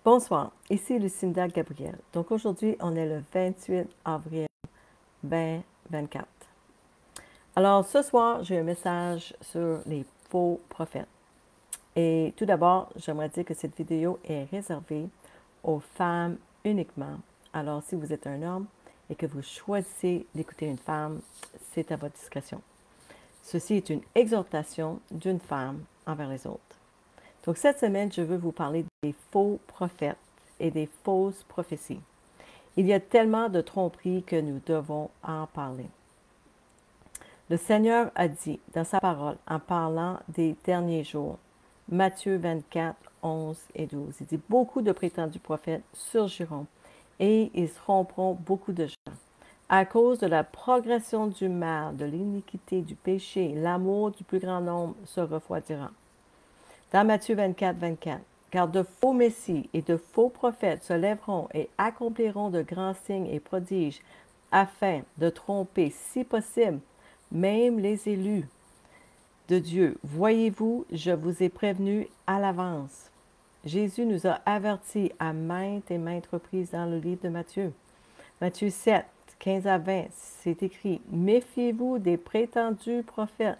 Bonsoir, ici Lucinda Gabriel. Donc aujourd'hui, on est le 28 avril 2024. Alors ce soir, j'ai un message sur les faux prophètes. Et tout d'abord, j'aimerais dire que cette vidéo est réservée aux femmes uniquement. Alors si vous êtes un homme et que vous choisissez d'écouter une femme, c'est à votre discrétion. Ceci est une exhortation d'une femme envers les autres. Donc cette semaine, je veux vous parler des faux prophètes et des fausses prophéties. Il y a tellement de tromperies que nous devons en parler. Le Seigneur a dit dans sa parole, en parlant des derniers jours, Matthieu 24, 11 et 12, il dit « Beaucoup de prétendus prophètes surgiront et ils tromperont beaucoup de gens. À cause de la progression du mal, de l'iniquité, du péché, l'amour du plus grand nombre se refroidira. » Dans Matthieu 24, 24, « Car de faux messies et de faux prophètes se lèveront et accompliront de grands signes et prodiges, afin de tromper, si possible, même les élus de Dieu. Voyez-vous, je vous ai prévenu à l'avance. » Jésus nous a avertis à maintes et maintes reprises dans le livre de Matthieu. Matthieu 7, 15 à 20, c'est écrit « Méfiez-vous des prétendus prophètes.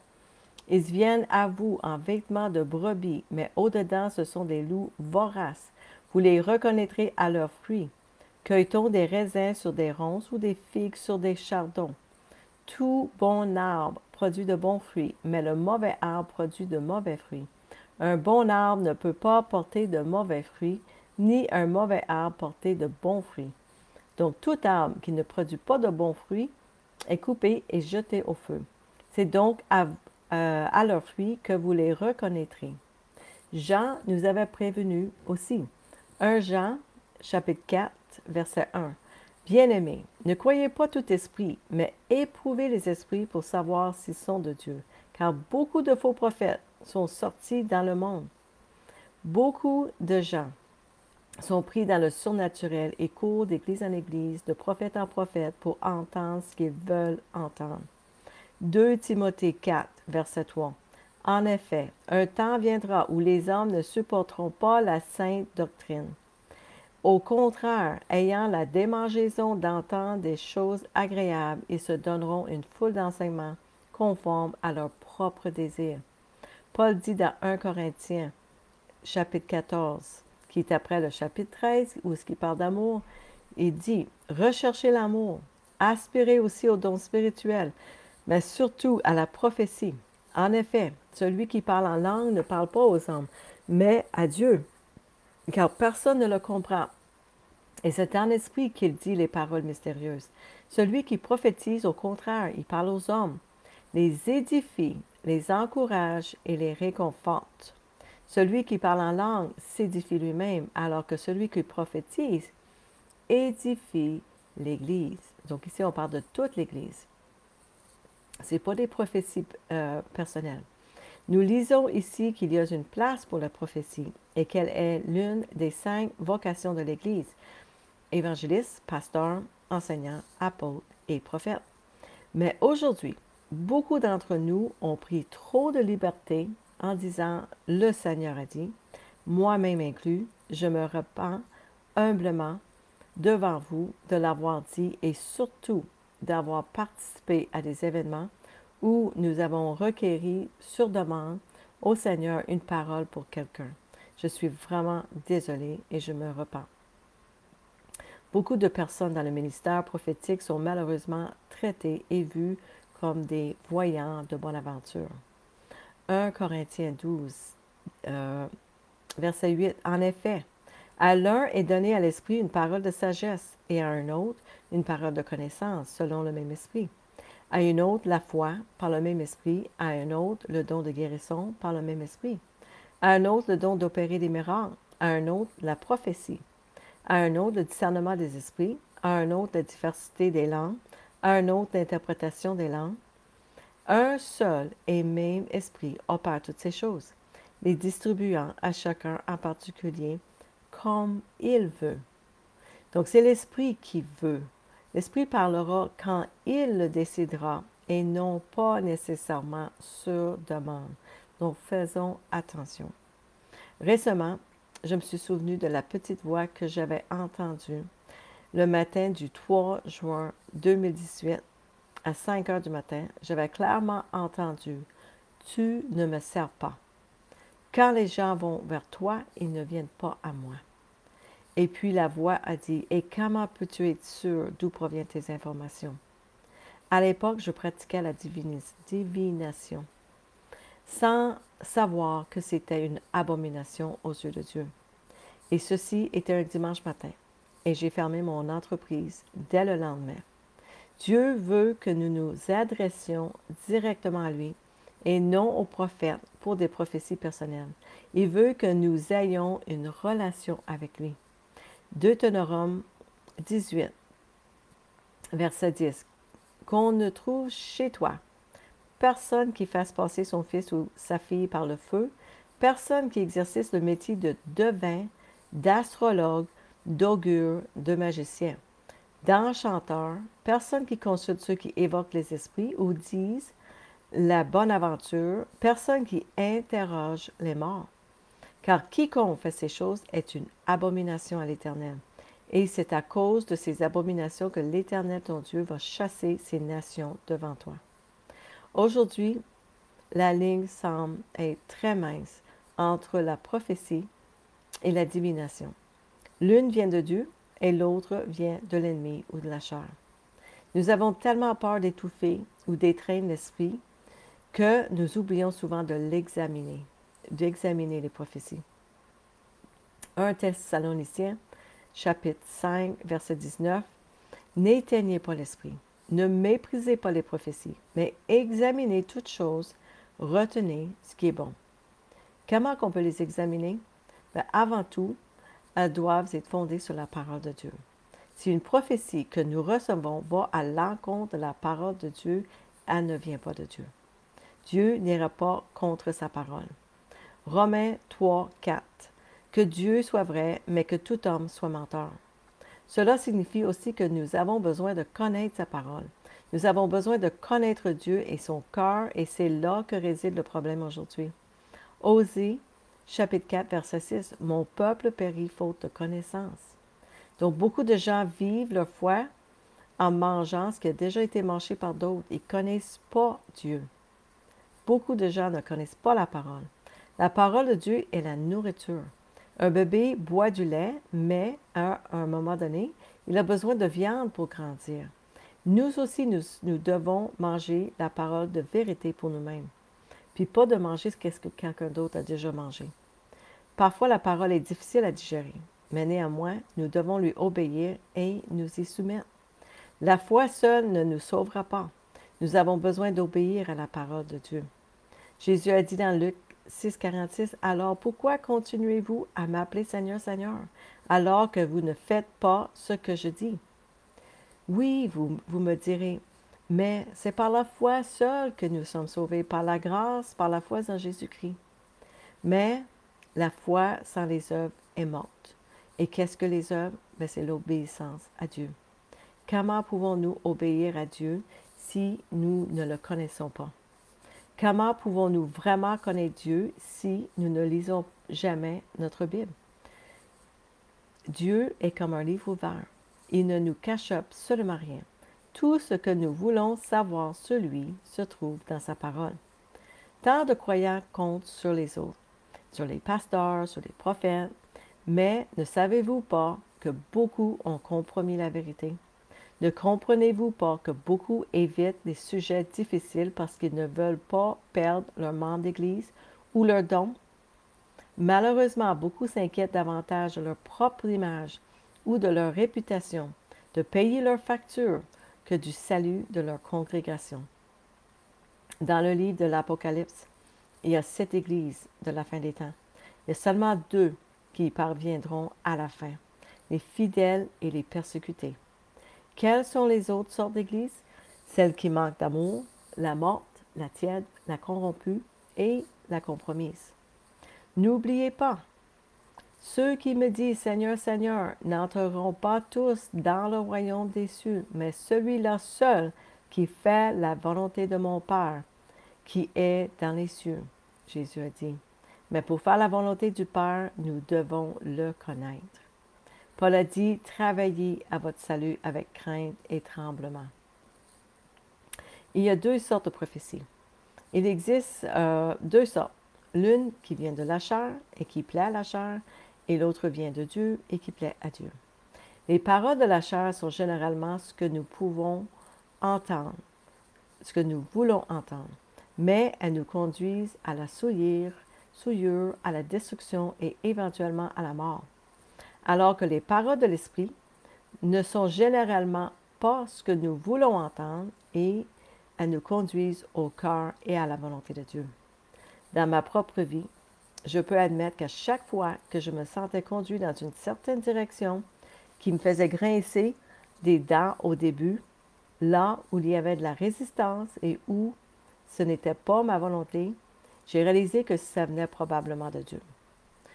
Ils viennent à vous en vêtements de brebis, mais au-dedans ce sont des loups voraces. Vous les reconnaîtrez à leurs fruits. Cueille-t-on des raisins sur des ronces ou des figues sur des chardons? Tout bon arbre produit de bons fruits, mais le mauvais arbre produit de mauvais fruits. Un bon arbre ne peut pas porter de mauvais fruits, ni un mauvais arbre porter de bons fruits. Donc tout arbre qui ne produit pas de bons fruits est coupé et jeté au feu. C'est donc à leurs fruits que vous les reconnaîtrez. Jean nous avait prévenu aussi. 1 Jean, chapitre 4, verset 1. Bien-aimés, ne croyez pas tout esprit, mais éprouvez les esprits pour savoir s'ils sont de Dieu, car beaucoup de faux prophètes sont sortis dans le monde. Beaucoup de gens sont pris dans le surnaturel et courent d'église en église, de prophète en prophète, pour entendre ce qu'ils veulent entendre. 2 Timothée 4, verset 3. En effet, un temps viendra où les hommes ne supporteront pas la sainte doctrine. Au contraire, ayant la démangeaison d'entendre des choses agréables, ils se donneront une foule d'enseignements conformes à leurs propres désirs. Paul dit dans 1 Corinthiens, chapitre 14, qui est après le chapitre 13, où ce qui parle d'amour, il dit « Recherchez l'amour, aspirez aussi aux dons spirituels, mais surtout à la prophétie. En effet, celui qui parle en langue ne parle pas aux hommes, mais à Dieu, car personne ne le comprend. Et c'est en esprit qu'il dit les paroles mystérieuses. Celui qui prophétise, au contraire, il parle aux hommes, les édifie, les encourage et les réconforte. Celui qui parle en langue s'édifie lui-même, alors que celui qui prophétise édifie l'Église. Donc ici, on parle de toute l'Église. Ce n'est pas des prophéties personnelles. Nous lisons ici qu'il y a une place pour la prophétie et qu'elle est l'une des 5 vocations de l'Église. Évangéliste, pasteur, enseignant, apôtre et prophète. Mais aujourd'hui, beaucoup d'entre nous ont pris trop de liberté en disant « Le Seigneur a dit », moi-même inclus, je me repens humblement devant vous de l'avoir dit et surtout d'avoir participé à des événements où nous avons requéri sur demande au Seigneur une parole pour quelqu'un. Je suis vraiment désolée et je me repens. Beaucoup de personnes dans le ministère prophétique sont malheureusement traitées et vues comme des voyants de bonne aventure. 1 Corinthiens 12, verset 8. En effet, à l'un est donné à l'esprit une parole de sagesse et à un autre une parole de connaissance selon le même esprit. À une autre la foi par le même esprit, à un autre le don de guérison par le même esprit, à un autre le don d'opérer des miracles, à un autre la prophétie, à un autre le discernement des esprits, à un autre la diversité des langues, à un autre l'interprétation des langues. Un seul et même esprit opère toutes ces choses, les distribuant à chacun en particulier comme il veut. Donc c'est l'esprit qui veut. L'esprit parlera quand il le décidera et non pas nécessairement sur demande. Donc faisons attention. Récemment, je me suis souvenu de la petite voix que j'avais entendue le matin du 3 juin 2018 à 5 heures du matin. J'avais clairement entendu « Tu ne me sers pas. Quand les gens vont vers toi, ils ne viennent pas à moi. » Et puis la voix a dit « Et comment peux-tu être sûr d'où proviennent tes informations? » À l'époque, je pratiquais la divination, sans savoir que c'était une abomination aux yeux de Dieu. Et ceci était un dimanche matin, et j'ai fermé mon entreprise dès le lendemain. Dieu veut que nous nous adressions directement à lui et non aux prophètes pour des prophéties personnelles. Il veut que nous ayons une relation avec lui. Deutéronome 18, verset 10. Qu'on ne trouve chez toi personne qui fasse passer son fils ou sa fille par le feu, personne qui exerce le métier de devin, d'astrologue, d'augure, de magicien, d'enchanteur, personne qui consulte ceux qui évoquent les esprits ou disent la bonne aventure, personne qui interroge les morts. Car quiconque fait ces choses est une abomination à l'Éternel. Et c'est à cause de ces abominations que l'Éternel, ton Dieu, va chasser ces nations devant toi. Aujourd'hui, la ligne semble être très mince entre la prophétie et la divination. L'une vient de Dieu et l'autre vient de l'ennemi ou de la chair. Nous avons tellement peur d'étouffer ou d'étreindre l'esprit que nous oublions souvent d'examiner les prophéties. 1 Thessaloniciens, chapitre 5, verset 19. N'éteignez pas l'esprit, ne méprisez pas les prophéties, mais examinez toutes choses, retenez ce qui est bon. Comment qu'on peut les examiner? Bien, avant tout, elles doivent être fondées sur la parole de Dieu. Si une prophétie que nous recevons va à l'encontre de la parole de Dieu, elle ne vient pas de Dieu. Dieu n'ira pas contre sa parole. Romains 3, 4. Que Dieu soit vrai, mais que tout homme soit menteur. Cela signifie aussi que nous avons besoin de connaître sa parole. Nous avons besoin de connaître Dieu et son cœur, et c'est là que réside le problème aujourd'hui. Osée, chapitre 4, verset 6, « Mon peuple périt faute de connaissance. » Donc, beaucoup de gens vivent leur foi en mangeant ce qui a déjà été mangé par d'autres. Ils ne connaissent pas Dieu. Beaucoup de gens ne connaissent pas la parole. La parole de Dieu est la nourriture. Un bébé boit du lait, mais à un moment donné, il a besoin de viande pour grandir. Nous aussi, nous devons manger la parole de vérité pour nous-mêmes, puis pas de manger ce que quelqu'un d'autre a déjà mangé. Parfois, la parole est difficile à digérer, mais néanmoins, nous devons lui obéir et nous y soumettre. La foi seule ne nous sauvera pas. Nous avons besoin d'obéir à la parole de Dieu. Jésus a dit dans Luc 6, 46, « Alors pourquoi continuez-vous à m'appeler Seigneur, Seigneur, alors que vous ne faites pas ce que je dis? » Oui, vous me direz, mais c'est par la foi seule que nous sommes sauvés, par la grâce, par la foi en Jésus-Christ. Mais la foi sans les œuvres est morte. Et qu'est-ce que les œuvres? Ben, c'est l'obéissance à Dieu. Comment pouvons-nous obéir à Dieu si nous ne le connaissons pas? Comment pouvons-nous vraiment connaître Dieu si nous ne lisons jamais notre Bible? Dieu est comme un livre ouvert. Il ne nous cache absolument rien. Tout ce que nous voulons savoir sur lui se trouve dans sa parole. Tant de croyants comptent sur les autres, sur les pasteurs, sur les prophètes, mais ne savez-vous pas que beaucoup ont compromis la vérité? Ne comprenez-vous pas que beaucoup évitent les sujets difficiles parce qu'ils ne veulent pas perdre leur membre d'Église ou leur don? Malheureusement, beaucoup s'inquiètent davantage de leur propre image ou de leur réputation, de payer leurs factures, que du salut de leur congrégation. Dans le livre de l'Apocalypse, il y a 7 églises de la fin des temps. Il y a seulement 2 qui y parviendront à la fin, les fidèles et les persécutés. Quelles sont les autres sortes d'églises? Celles qui manquent d'amour, la morte, la tiède, la corrompue et la compromise. N'oubliez pas, ceux qui me disent Seigneur, Seigneur, n'entreront pas tous dans le royaume des cieux, mais celui-là seul qui fait la volonté de mon Père, qui est dans les cieux. Jésus a dit. Mais pour faire la volonté du Père, nous devons le connaître. Paul a dit, travaillez à votre salut avec crainte et tremblement. Il y a deux sortes de prophéties. Il existe deux sortes. L'une qui vient de la chair et qui plaît à la chair, et l'autre vient de Dieu et qui plaît à Dieu. Les paroles de la chair sont généralement ce que nous pouvons entendre, ce que nous voulons entendre, mais elles nous conduisent à la souillure, à la destruction et éventuellement à la mort. Alors que les paroles de l'Esprit ne sont généralement pas ce que nous voulons entendre et elles nous conduisent au cœur et à la volonté de Dieu. Dans ma propre vie, je peux admettre qu'à chaque fois que je me sentais conduit dans une certaine direction qui me faisait grincer des dents au début, là où il y avait de la résistance et où ce n'était pas ma volonté, j'ai réalisé que ça venait probablement de Dieu.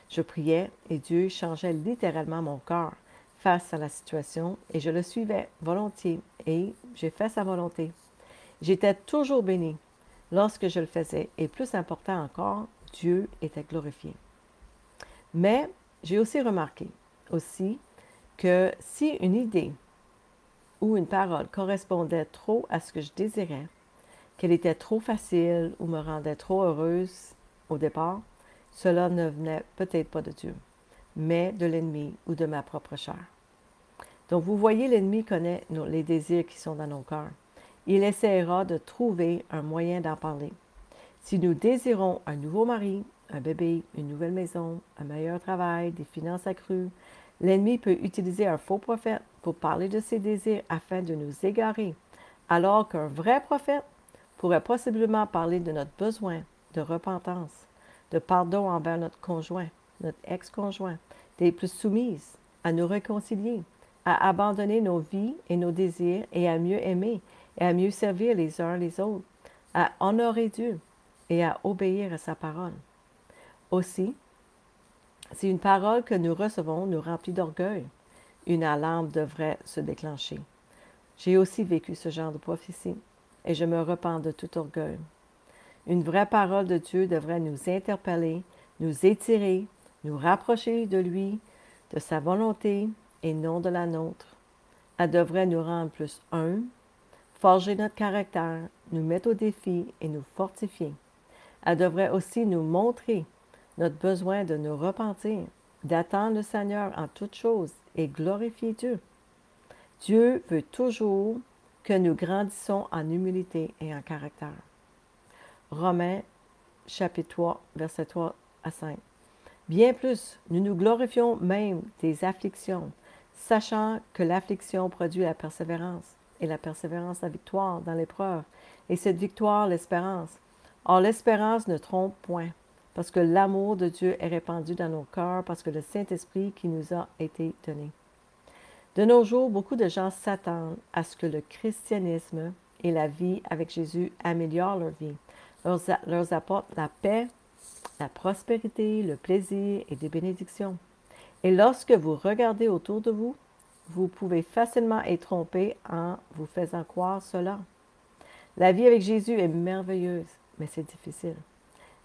Je priais et Dieu changeait littéralement mon cœur face à la situation et je le suivais volontiers et j'ai fait sa volonté. J'étais toujours bénie lorsque je le faisais et plus important encore, Dieu était glorifié. Mais j'ai aussi remarqué que si une idée ou une parole correspondait trop à ce que je désirais, qu'elle était trop facile ou me rendait trop heureuse au départ, cela ne venait peut-être pas de Dieu, mais de l'ennemi ou de ma propre chair. Donc vous voyez, l'ennemi connaît les désirs qui sont dans nos cœurs. Il essaiera de trouver un moyen d'en parler. Si nous désirons un nouveau mari, un bébé, une nouvelle maison, un meilleur travail, des finances accrues, l'ennemi peut utiliser un faux prophète pour parler de ses désirs afin de nous égarer, alors qu'un vrai prophète pourrait possiblement parler de notre besoin de repentance, de pardon envers notre conjoint, notre ex-conjoint, d'être plus soumise, à nous réconcilier, à abandonner nos vies et nos désirs et à mieux aimer et à mieux servir les uns les autres, à honorer Dieu et à obéir à sa parole. Aussi, si une parole que nous recevons nous remplit d'orgueil, une alarme devrait se déclencher. J'ai aussi vécu ce genre de prophétie et je me repens de tout orgueil. Une vraie parole de Dieu devrait nous interpeller, nous étirer, nous rapprocher de lui, de sa volonté et non de la nôtre. Elle devrait nous rendre plus humbles, forger notre caractère, nous mettre au défi et nous fortifier. Elle devrait aussi nous montrer notre besoin de nous repentir, d'attendre le Seigneur en toutes choses et glorifier Dieu. Dieu veut toujours que nous grandissons en humilité et en caractère. Romains, chapitre 3, versets 3 à 5. Bien plus, nous nous glorifions même des afflictions, sachant que l'affliction produit la persévérance, et la persévérance la victoire dans l'épreuve, et cette victoire l'espérance. Or l'espérance ne trompe point, parce que l'amour de Dieu est répandu dans nos cœurs, parce que le Saint-Esprit qui nous a été donné. De nos jours, beaucoup de gens s'attendent à ce que le christianisme et la vie avec Jésus améliorent leur vie, leur apportent la paix, la prospérité, le plaisir et des bénédictions. Et lorsque vous regardez autour de vous, vous pouvez facilement être trompé en vous faisant croire cela. La vie avec Jésus est merveilleuse, mais c'est difficile.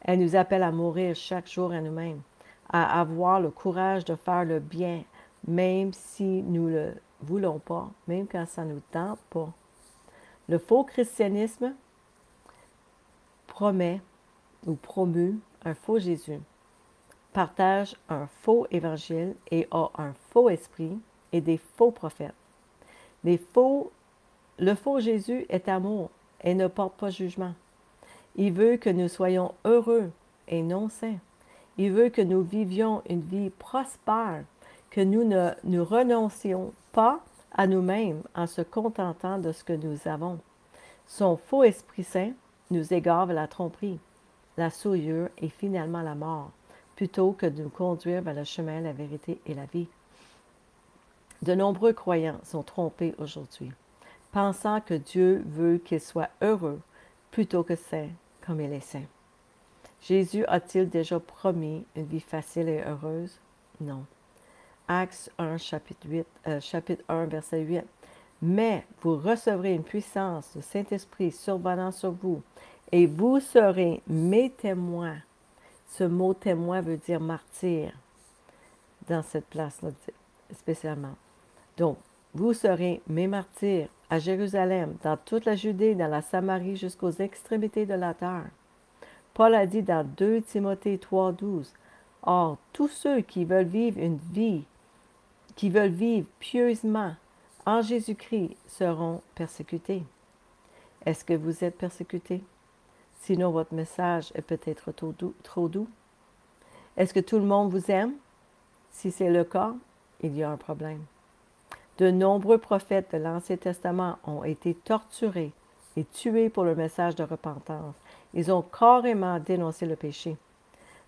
Elle nous appelle à mourir chaque jour à nous-mêmes, à avoir le courage de faire le bien, même si nous ne le voulons pas, même quand ça ne nous tente pas. Le faux christianisme promet ou promeut un faux Jésus, partage un faux évangile et a un faux esprit et des faux prophètes. Le faux Jésus est amour et ne porte pas jugement. Il veut que nous soyons heureux et non saints. Il veut que nous vivions une vie prospère, que nous ne nous renoncions pas à nous-mêmes en se contentant de ce que nous avons. Son faux Esprit Saint nous égare vers la tromperie, la souillure et finalement la mort, plutôt que de nous conduire vers le chemin, la vérité et la vie. De nombreux croyants sont trompés aujourd'hui, pensant que Dieu veut qu'ils soient heureux plutôt que saints comme il est saint. Jésus a-t-il déjà promis une vie facile et heureuse? Non. Actes 1, chapitre 1, verset 8. Mais vous recevrez une puissance du Saint-Esprit survenant sur vous, et vous serez mes témoins Ce mot témoin veut dire martyr dans cette place-là spécialement. Donc, vous serez mes martyrs à Jérusalem, dans toute la Judée, dans la Samarie, jusqu'aux extrémités de la terre. Paul a dit dans 2 Timothée 3,12, « Or, tous ceux qui veulent vivre une vie, qui veulent vivre pieusement en Jésus-Christ seront persécutés. » Est-ce que vous êtes persécutés? Sinon, votre message est peut-être trop doux. Est-ce que tout le monde vous aime? Si c'est le cas, il y a un problème. De nombreux prophètes de l'Ancien Testament ont été torturés et tués pour le message de repentance. Ils ont carrément dénoncé le péché.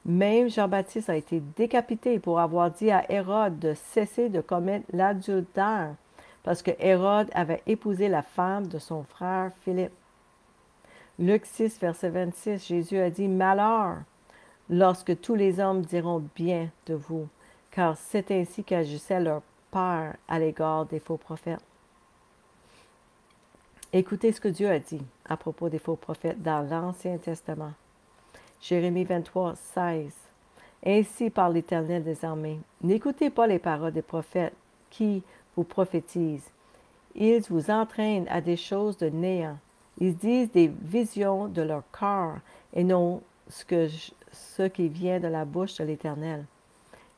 Même Jean-Baptiste a été décapité pour avoir dit à Hérode de cesser de commettre l'adultère parce que Hérode avait épousé la femme de son frère Philippe. Luc 6, verset 26, Jésus a dit « Malheur lorsque tous les hommes diront bien de vous, car c'est ainsi qu'agissait leur père à l'égard des faux prophètes. » Écoutez ce que Dieu a dit à propos des faux prophètes dans l'Ancien Testament. Jérémie 23, 16. Ainsi parle l'Éternel des armées. N'écoutez pas les paroles des prophètes qui vous prophétisent. Ils vous entraînent à des choses de néant. Ils disent des visions de leur cœur et non ce qui vient de la bouche de l'Éternel.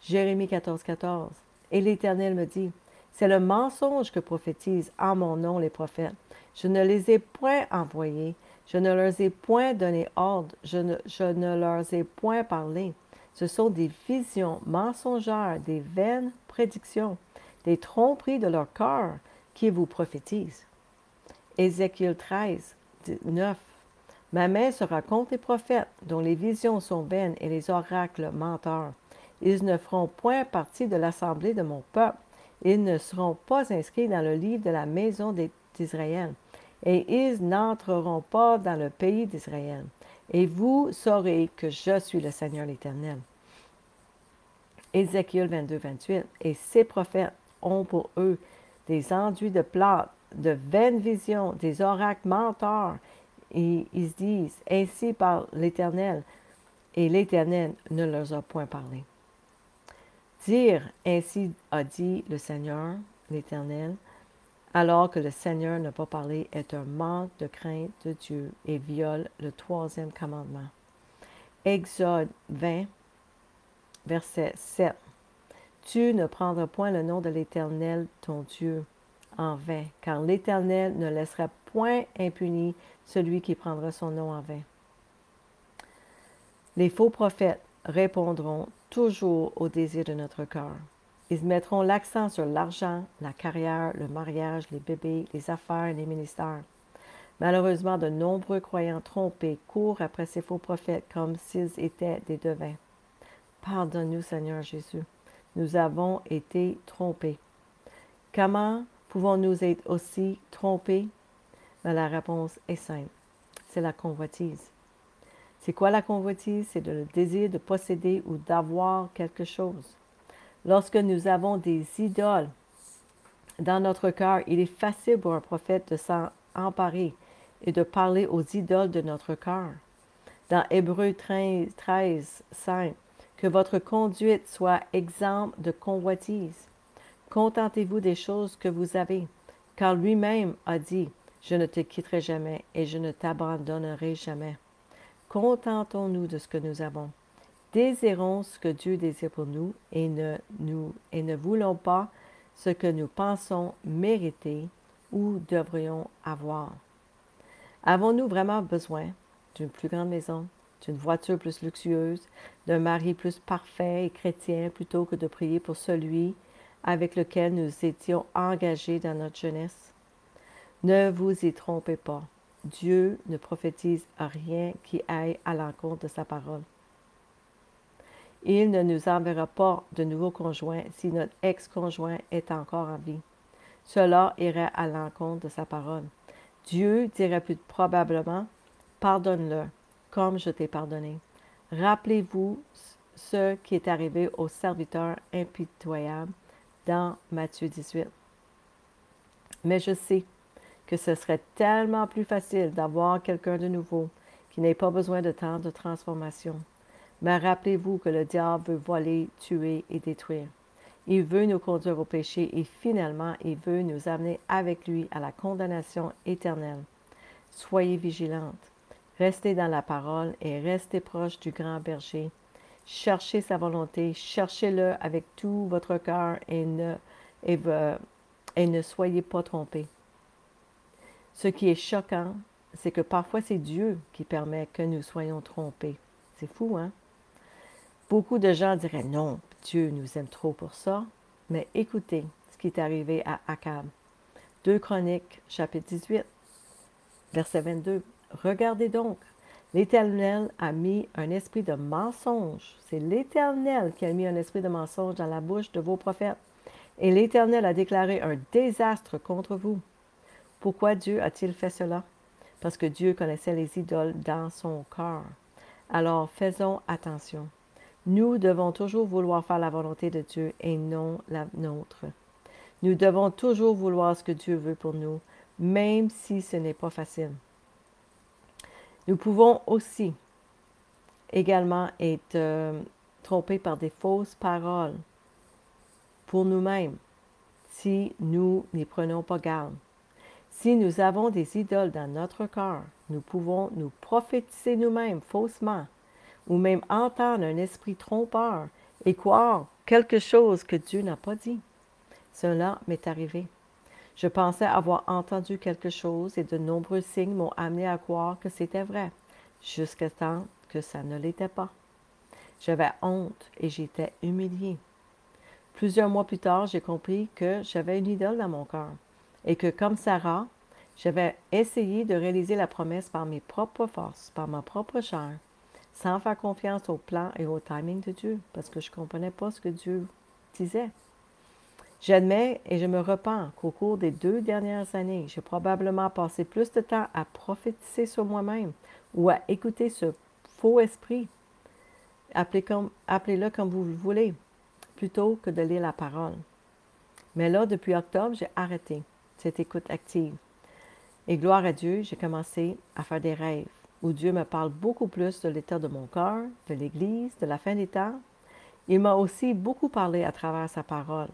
Jérémie 14, 14. Et l'Éternel me dit, c'est le mensonge que prophétisent en mon nom les prophètes. Je ne les ai point envoyés, je ne leur ai point donné ordre, je ne leur ai point parlé. Ce sont des visions mensongères, des vaines prédictions, des tromperies de leur cœur qui vous prophétisent. Ézéchiel 13, 9. Ma main sera contre les prophètes, dont les visions sont vaines et les oracles menteurs. Ils ne feront point partie de l'assemblée de mon peuple. Ils ne seront pas inscrits dans le livre de la maison d'Israël. Et ils n'entreront pas dans le pays d'Israël. Et vous saurez que je suis le Seigneur l'Éternel. Ézéchiel 22, 28. Et ces prophètes ont pour eux des enduits de plâtre, de vaines visions, des oracles menteurs. Et ils disent, ainsi parle l'Éternel. Et l'Éternel ne leur a point parlé. Dire, ainsi a dit le Seigneur, l'Éternel, alors que le Seigneur n'a pas parlé, est un manque de crainte de Dieu et viole le 3e commandement. Exode 20, verset 7. Tu ne prendras point le nom de l'Éternel, ton Dieu, en vain, car l'Éternel ne laissera point impuni celui qui prendra son nom en vain. Les faux prophètes répondront toujours au désir de notre cœur. Ils mettront l'accent sur l'argent, la carrière, le mariage, les bébés, les affaires et les ministères. Malheureusement, de nombreux croyants trompés courent après ces faux prophètes comme s'ils étaient des devins. Pardonne-nous, Seigneur Jésus. Nous avons été trompés. Comment pouvons-nous être aussi trompés? Mais la réponse est simple. C'est la convoitise. C'est quoi la convoitise? C'est le désir de posséder ou d'avoir quelque chose. Lorsque nous avons des idoles dans notre cœur, il est facile pour un prophète de s'en emparer et de parler aux idoles de notre cœur. Dans Hébreux 13, 5, que votre conduite soit exempte de convoitise. Contentez-vous des choses que vous avez, car lui-même a dit, je ne te quitterai jamais et je ne t'abandonnerai jamais. Contentons-nous de ce que nous avons. Désirons ce que Dieu désire pour nous et ne voulons pas ce que nous pensons mériter ou devrions avoir. Avons-nous vraiment besoin d'une plus grande maison, d'une voiture plus luxueuse, d'un mari plus parfait et chrétien plutôt que de prier pour celui avec lequel nous étions engagés dans notre jeunesse? Ne vous y trompez pas. Dieu ne prophétise rien qui aille à l'encontre de sa parole. Il ne nous enverra pas de nouveaux conjoints si notre ex-conjoint est encore en vie. Cela irait à l'encontre de sa parole. Dieu dirait plus probablement, pardonne-le, comme je t'ai pardonné. Rappelez-vous ce qui est arrivé au serviteur impitoyable dans Matthieu 18. Mais je sais que ce serait tellement plus facile d'avoir quelqu'un de nouveau qui n'ait pas besoin de temps de transformation. Mais rappelez-vous que le diable veut voler, tuer et détruire. Il veut nous conduire au péché et finalement, il veut nous amener avec lui à la condamnation éternelle. Soyez vigilantes. Restez dans la parole et restez proche du grand berger. Cherchez sa volonté, cherchez-le avec tout votre cœur et ne soyez pas trompés. Ce qui est choquant, c'est que parfois c'est Dieu qui permet que nous soyons trompés. C'est fou, hein? Beaucoup de gens diraient non, Dieu nous aime trop pour ça. Mais écoutez ce qui est arrivé à Akab. 2 Chroniques, chapitre 18, verset 22. Regardez donc, l'Éternel a mis un esprit de mensonge. C'est l'Éternel qui a mis un esprit de mensonge dans la bouche de vos prophètes. Et l'Éternel a déclaré un désastre contre vous. Pourquoi Dieu a-t-il fait cela? Parce que Dieu connaissait les idoles dans son cœur. Alors faisons attention. Nous devons toujours vouloir faire la volonté de Dieu et non la nôtre. Nous devons toujours vouloir ce que Dieu veut pour nous, même si ce n'est pas facile. Nous pouvons aussi également être trompés par des fausses paroles pour nous-mêmes si nous n'y prenons pas garde. Si nous avons des idoles dans notre cœur, nous pouvons nous prophétiser nous-mêmes faussement ou même entendre un esprit trompeur et croire quelque chose que Dieu n'a pas dit. Cela m'est arrivé. Je pensais avoir entendu quelque chose et de nombreux signes m'ont amené à croire que c'était vrai, jusqu'à temps que ça ne l'était pas. J'avais honte et j'étais humiliée. Plusieurs mois plus tard, j'ai compris que j'avais une idole dans mon cœur et que, comme Sarah, j'avais essayé de réaliser la promesse par mes propres forces, par ma propre chair, sans faire confiance au plan et au timing de Dieu, parce que je ne comprenais pas ce que Dieu disait. J'admets et je me repens qu'au cours des 2 dernières années, j'ai probablement passé plus de temps à prophétiser sur moi-même ou à écouter ce faux esprit, appelez-le comme vous le voulez, plutôt que de lire la parole. Mais là, depuis octobre, j'ai arrêté cette écoute active. Et gloire à Dieu, j'ai commencé à faire des rêves où Dieu me parle beaucoup plus de l'état de mon cœur, de l'Église, de la fin des temps. Il m'a aussi beaucoup parlé à travers sa parole.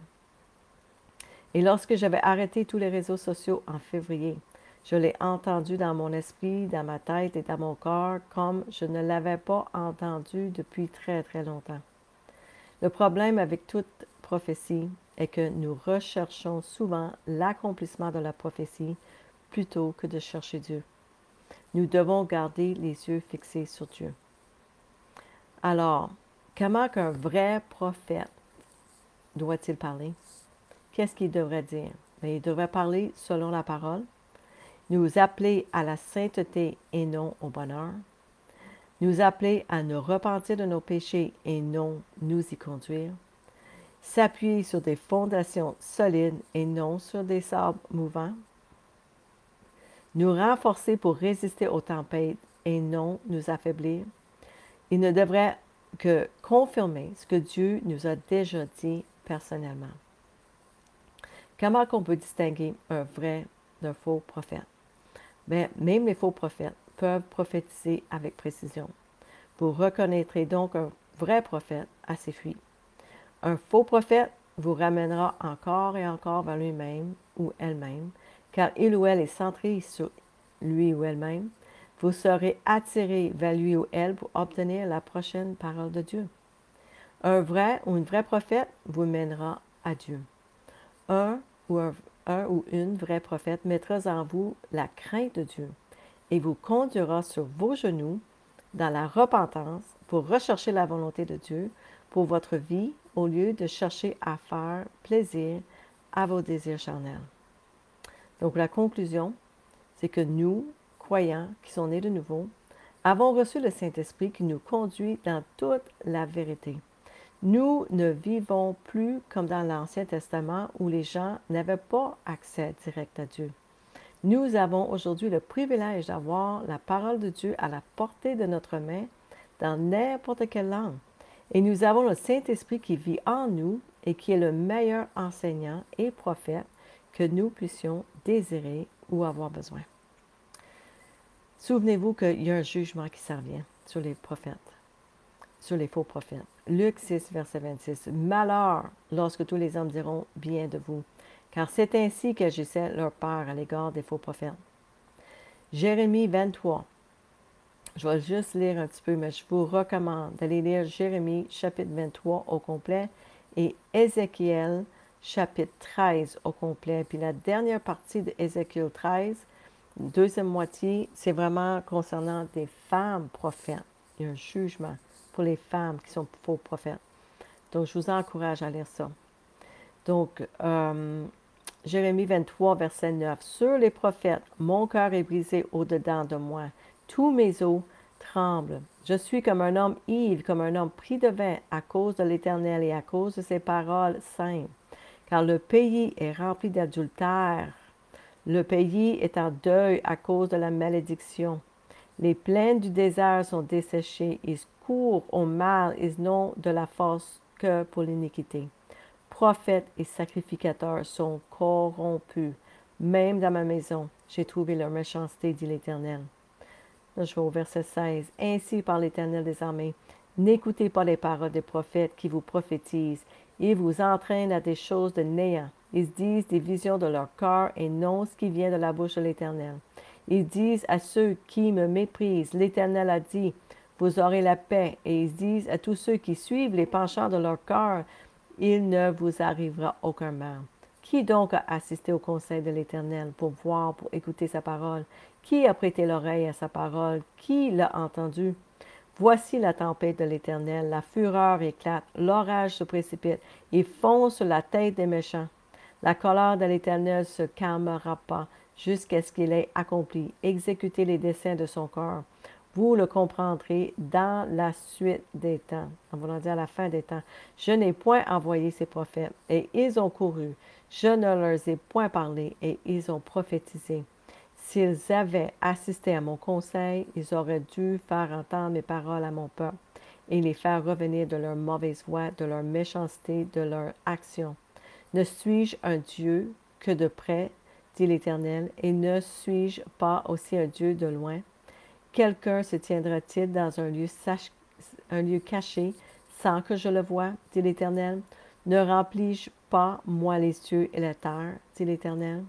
Et lorsque j'avais arrêté tous les réseaux sociaux en février, je l'ai entendu dans mon esprit, dans ma tête et dans mon corps comme je ne l'avais pas entendu depuis très très longtemps. Le problème avec toute prophétie est que nous recherchons souvent l'accomplissement de la prophétie plutôt que de chercher Dieu. Nous devons garder les yeux fixés sur Dieu. Alors, comment qu'un vrai prophète doit-il parler? Qu'est-ce qu'il devrait dire? Bien, il devrait parler selon la parole, nous appeler à la sainteté et non au bonheur, nous appeler à nous repentir de nos péchés et non nous y conduire, s'appuyer sur des fondations solides et non sur des sables mouvants, nous renforcer pour résister aux tempêtes et non nous affaiblir. Il ne devrait que confirmer ce que Dieu nous a déjà dit personnellement. Comment qu'on peut distinguer un vrai d'un faux prophète? Bien, même les faux prophètes peuvent prophétiser avec précision. Vous reconnaîtrez donc un vrai prophète à ses fuites. Un faux prophète vous ramènera encore et encore vers lui-même ou elle-même, car il ou elle est centré sur lui ou elle-même. Vous serez attiré vers lui ou elle pour obtenir la prochaine parole de Dieu. Un vrai ou une vraie prophète vous mènera à Dieu. Un ou une vraie prophète mettra en vous la crainte de Dieu et vous conduira sur vos genoux dans la repentance pour rechercher la volonté de Dieu pour votre vie au lieu de chercher à faire plaisir à vos désirs charnels. Donc la conclusion, c'est que nous, croyants qui sont nés de nouveau, avons reçu le Saint-Esprit qui nous conduit dans toute la vérité. Nous ne vivons plus comme dans l'Ancien Testament où les gens n'avaient pas accès direct à Dieu. Nous avons aujourd'hui le privilège d'avoir la parole de Dieu à la portée de notre main dans n'importe quelle langue. Et nous avons le Saint-Esprit qui vit en nous et qui est le meilleur enseignant et prophète que nous puissions désirer ou avoir besoin. Souvenez-vous qu'il y a un jugement qui s'en vient sur les prophètes. sur les faux prophètes. Luc 6, verset 26. Malheur lorsque tous les hommes diront bien de vous, car c'est ainsi qu'agissait leur père à l'égard des faux prophètes. Jérémie 23. Je vais juste lire un petit peu, mais je vous recommande d'aller lire Jérémie chapitre 23 au complet et Ézéchiel chapitre 13 au complet. Puis la dernière partie de Ézéchiel 13, deuxième moitié, c'est vraiment concernant des femmes prophètes. Il y a un jugement pour les femmes qui sont faux prophètes. Donc, je vous encourage à lire ça. Donc, Jérémie 23, verset 9. Sur les prophètes, mon cœur est brisé au-dedans de moi. Tous mes os tremblent. Je suis comme un homme ivre, comme un homme pris de vin à cause de l'Éternel et à cause de ses paroles saintes. Car le pays est rempli d'adultère. Le pays est en deuil à cause de la malédiction. Les plaines du désert sont desséchées. Ils courent au mal, ils n'ont de la force que pour l'iniquité. Prophètes et sacrificateurs sont corrompus. Même dans ma maison, j'ai trouvé leur méchanceté, dit l'Éternel. Là, je vais au verset 16. Ainsi par l'Éternel des armées, n'écoutez pas les paroles des prophètes qui vous prophétisent. Ils vous entraînent à des choses de néant. Ils disent des visions de leur cœur et non ce qui vient de la bouche de l'Éternel. Ils disent à ceux qui me méprisent, l'Éternel a dit, vous aurez la paix. Et ils disent à tous ceux qui suivent les penchants de leur cœur, il ne vous arrivera aucun mal. Qui donc a assisté au conseil de l'Éternel pour voir, pour écouter sa parole? Qui a prêté l'oreille à sa parole? Qui l'a entendu? Voici la tempête de l'Éternel, la fureur éclate, l'orage se précipite et fond sur la tête des méchants. La colère de l'Éternel se calmera pas jusqu'à ce qu'il ait accompli, exécuté les desseins de son cœur. Vous le comprendrez dans la suite des temps, en voulant dire à la fin des temps. Je n'ai point envoyé ces prophètes, et ils ont couru. Je ne leur ai point parlé, et ils ont prophétisé. S'ils avaient assisté à mon conseil, ils auraient dû faire entendre mes paroles à mon peuple, et les faire revenir de leur mauvaise voie, de leur méchanceté, de leur action. Ne suis-je un Dieu que de près, dit l'Éternel, et ne suis-je pas aussi un Dieu de loin? Quelqu'un se tiendra-t-il dans un lieu caché sans que je le voie, dit l'Éternel? Ne remplis-je pas, moi, les cieux et la terre, dit l'Éternel?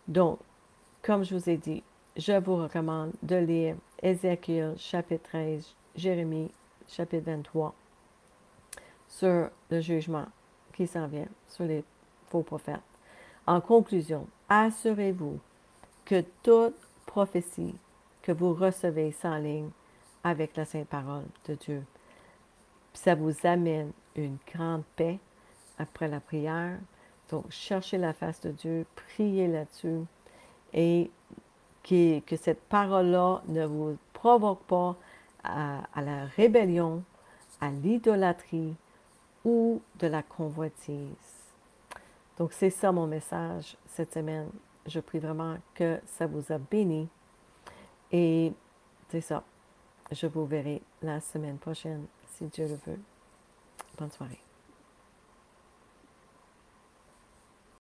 Donc, comme je vous ai dit, je vous recommande de lire Ézéchiel chapitre 13, Jérémie chapitre 23 sur le jugement qui s'en vient sur les faux prophètes. En conclusion, assurez-vous que toute prophétie que vous recevez s'enligne avec la Sainte Parole de Dieu. Ça vous amène une grande paix après la prière. Donc, cherchez la face de Dieu, priez là-dessus et que cette parole-là ne vous provoque pas à la rébellion, à l'idolâtrie ou de la convoitise. Donc, c'est ça mon message cette semaine. Je prie vraiment que ça vous a béni. Et c'est ça. Je vous verrai la semaine prochaine, si Dieu le veut. Bonne soirée.